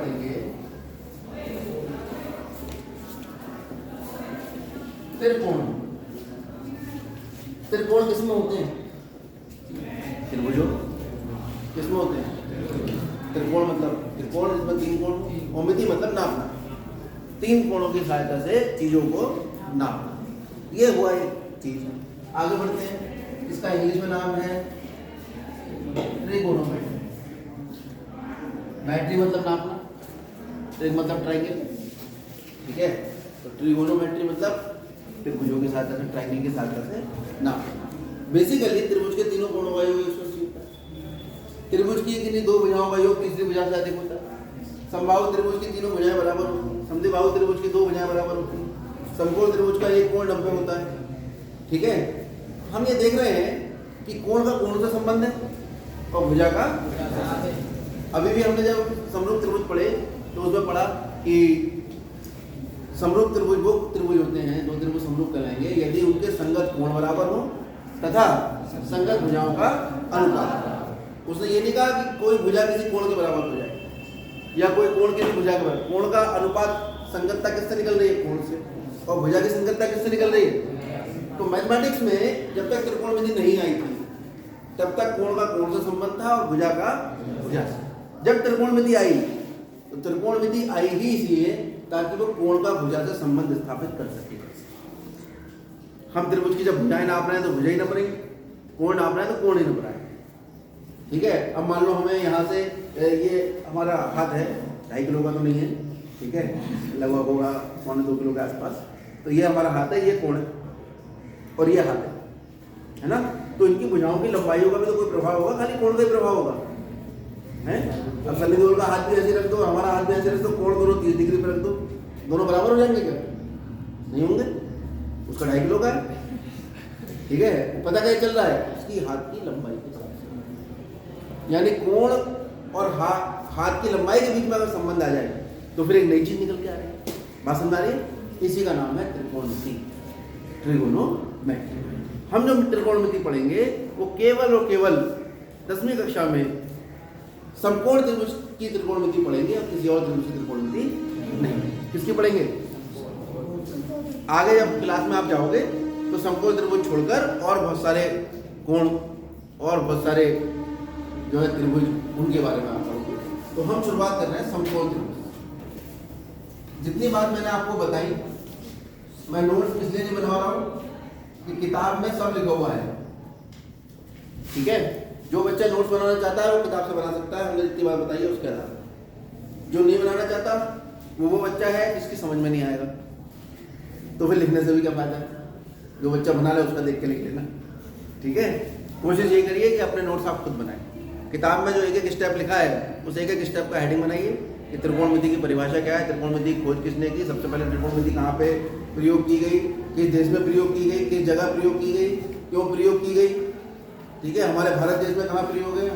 पढ़ेंगे त्रिकोण। त्रिकोण किसमें होते हैं? त्रिभुजों किसमें होते हैं? त्रिकोण मतलब त्रिकोण जिसमें तीन कोण, ओमिति मतलब नापना, तीन कोणों की सहायता से चीजों को नापना, ये हुआ एक चीज। आगे बढ़ते हैं, इसका इंग्लिश में नाम है ट्रिगोनोमेट्री। मैट्री मतलब नापना, ट्रिग मतलब ट्रायंगल, ठीक है। तो ट्रिगोनोमेट्री मतलब त्रिभुजों की सहायता से, ट्रायंगल की सहायता से नापना। बेसिकली त्रिभुज के तीनों कोणों का योग 180 होता है। त्रिभुज की किन्हीं दो भुजाओं का योग तीसरी भुजा से अधिक होता है। समबाहु त्रिभुज की तीनों भुजाएं बराबर होती हैं। समद्विबाहु त्रिभुज की दो भुजाएं बराबर होती हैं। समकोण त्रिभुज का एक कोण 90 होता है, ठीक है। हम ये देख रहे हैं कि कोण का कोण से संबंध है और भुजा का। अभी भी हमने जब समरूप त्रिभुज पढ़े तो उसमें पढ़ा कि समरूप त्रिभुज वो त्रिभुज होते हैं, दो त्रिभुज समरूप कहलाएंगे यदि उनके संगत कोण बराबर हो तथा संगत भुजाओं का अनुपात। उसने ये नहीं कहा कि कोई भुजा किसी कोण के बराबर हो जाए या कोई कोण किसी भुजा के बराबर। कोण का अनुपात संगतता किससे निकल रही है? कोण से। और भुजा की संगतता किससे निकल रही है? तो मैथमेटिक्स में जब तक त्रिकोणमिति नहीं आई थी तब तक कोण का कोण से संबंध था और भुजा का भुजा से। जब त्रिकोणमिति आई तो त्रिकोणमिति आई ही इसलिए ताकि वो कोण का भुजा से संबंध स्थापित कर सके। हम त्रिभुज की जब भुजाएं नाप रहे हैं तो भुजा ही नाप रहे हैं, कोण नाप रहे हैं तो कोण ही नाप रहे हैं, ठीक है। अब मान लो हमें यहाँ से ये हमारा हाथ है, 2.5 किलो का तो नहीं है, ठीक है, लगभग होगा 1.25 किलो के आसपास। तो ये हमारा हाथ है, ये कोण है और ये हाथ है ना। तो इनकी भुजाओं की लंबाइयों का भी तो कोई प्रभाव होगा, खाली कोण का ही प्रभाव होगा, है। अब सनी देओल का हाथ भी ऐसे रख दो, हमारा हाथ भी ऐसे रख दो, कोण दोनों 30 डिग्री पर रख दो, दोनों बराबर हो जाएंगे क्या? नहीं होंगे। उसका 2.5 किलो का है, ठीक है। पता क्या चल रहा है? उसकी हाथ की लंबाई के साथ, यानी कोण और हाथ की लंबाई के बीच में अगर संबंध आ जाए तो फिर एक नई चीज निकल के आ रही है। बात समझ आ रही है? इसी का नाम है त्रिकोणमिति, ट्रिगोनोमेट्री। हम जो त्रिकोणमिति पढ़ेंगे वो केवल और केवल 10वीं कक्षा में समकोण त्रिभुज की त्रिकोणमिति पढ़ेंगे और किसी और त्रिभुज की त्रिकोणमिति नहीं। किसकी पढ़ेंगे? आगे जब क्लास में आप जाओगे तो समकोण त्रिभुज छोड़कर और बहुत सारे कोण और बहुत सारे जो है त्रिभुज, उनके बारे में आप पढ़ोगे। तो हम शुरुआत कर रहे हैं समकोण त्रिभुज। जितनी बात मैंने आपको बताई, मैं नोट्स इसलिए नहीं बनवा रहा हूँ कि किताब में सब लिखा हुआ है, ठीक है। जो बच्चा नोट्स बनाना चाहता है वो किताब से बना सकता है, हमने जितनी बात बताई है उसके आधार पर। जो नहीं बनाना चाहता वो बच्चा है जिसकी समझ में नहीं आएगा, तो फिर लिखने से भी क्या फायदा है। जो बच्चा बना ले उसका देख के लिख लेना, ठीक है। कोशिश ये करिए कि अपने नोट्स आप खुद बनाएं। किताब में जो एक एक स्टेप लिखा है उस एक एक स्टेप का हेडिंग बनाइए कि त्रिकोणमिति की परिभाषा क्या है, त्रिकोणमिति की खोज किसने की, सबसे पहले त्रिकोणमिति कहाँ पे प्रयोग की गई, किस देश में प्रयोग की गई, किस जगह प्रयोग की गई, क्यों प्रयोग की गई, ठीक है। हमारे भारत देश में कहाँ प्रयोग है,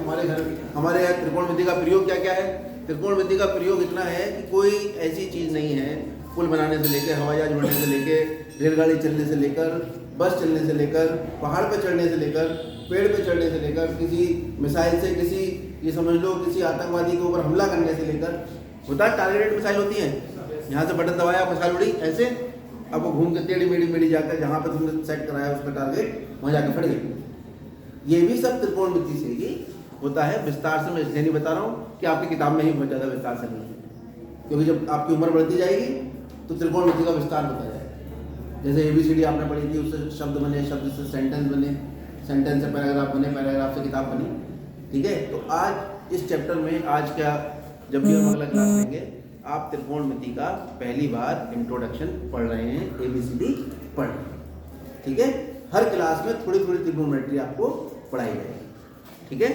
हमारे यहाँ त्रिकोणमिति का प्रयोग क्या क्या है। त्रिकोणमिति का प्रयोग इतना है कि कोई ऐसी चीज़ नहीं है, पुल बनाने से लेकर, हवाई जहाज उड़ने से लेकर, रेलगाड़ी चलने से लेकर, बस चलने से लेकर, पहाड़ पर चढ़ने से लेकर, पेड़ पे चढ़ने से लेकर, किसी मिसाइल से किसी, ये समझ लो किसी आतंकवादी के ऊपर हमला करने से लेकर, होता है टारगेटेड मिसाइल होती है, यहाँ से बटन दबाया मिसाइल उड़ी ऐसे, अब वो घूम के टेढ़ी मेढ़ी जाकर जहाँ पर तुमने सेट कराया उसका टारगेट वहाँ जाकर फट गई। ये भी सब त्रिकोणमिति से ही होता है। विस्तार से मैं इसलिए नहीं बता रहा हूँ कि आपकी किताब में ही बहुत ज़्यादा विस्तार से नहीं है, क्योंकि जब आपकी उम्र बढ़ती जाएगी तो त्रिकोणमिति का विस्तार होता जाएगा। जैसे ABCD आपने पढ़ी थी, उससे शब्द बने, शब्द से सेंटेंस बने, सेंटेंस से पैराग्राफ बने, पैराग्राफ से किताब बनी, ठीक है। तो आज इस चैप्टर में, आज क्या, जब भी हम अगला क्लास लेंगे, आप त्रिकोणमिति का पहली बार इंट्रोडक्शन पढ़ रहे हैं, ABCD पढ़ रहे हैं, ठीक है। हर क्लास में थोड़ी थोड़ी त्रिकोणमिति आपको पढ़ाई जाएगी, ठीक है।